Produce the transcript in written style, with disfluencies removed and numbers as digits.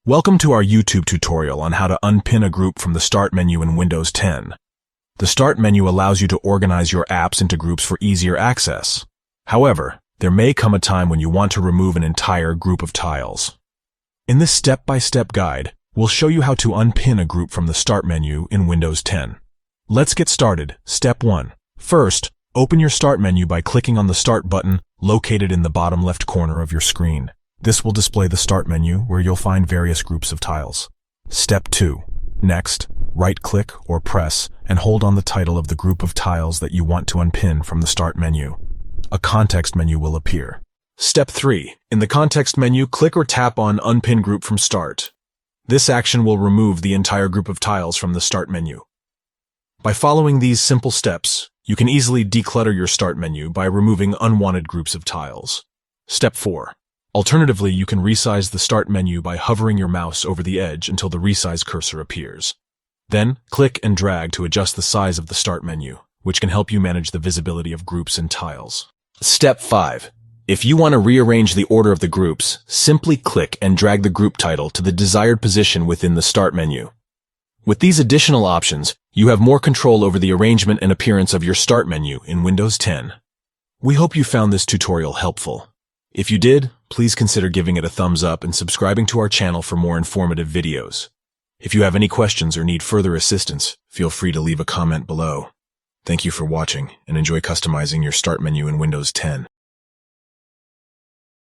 Welcome to our YouTube tutorial on how to unpin a group from the Start menu in Windows 10. The Start menu allows you to organize your apps into groups for easier access. However, there may come a time when you want to remove an entire group of tiles. In this step-by-step guide, we'll show you how to unpin a group from the Start menu in Windows 10. Let's get started. Step 1. First, open your Start menu by clicking on the Start button located in the bottom left corner of your screen. This will display the Start menu where you'll find various groups of tiles. Step 2. Next, right-click or press and hold on the title of the group of tiles that you want to unpin from the Start menu. A context menu will appear. Step 3. In the context menu, click or tap on Unpin Group from Start. This action will remove the entire group of tiles from the Start menu. By following these simple steps, you can easily declutter your Start menu by removing unwanted groups of tiles. Step 4. Alternatively, you can resize the Start menu by hovering your mouse over the edge until the resize cursor appears. Then, click and drag to adjust the size of the Start menu, which can help you manage the visibility of groups and tiles. Step 5. If you want to rearrange the order of the groups, simply click and drag the group title to the desired position within the Start menu. With these additional options, you have more control over the arrangement and appearance of your Start menu in Windows 10. We hope you found this tutorial helpful. If you did, please consider giving it a thumbs up and subscribing to our channel for more informative videos. If you have any questions or need further assistance, feel free to leave a comment below. Thank you for watching and enjoy customizing your Start menu in Windows 10.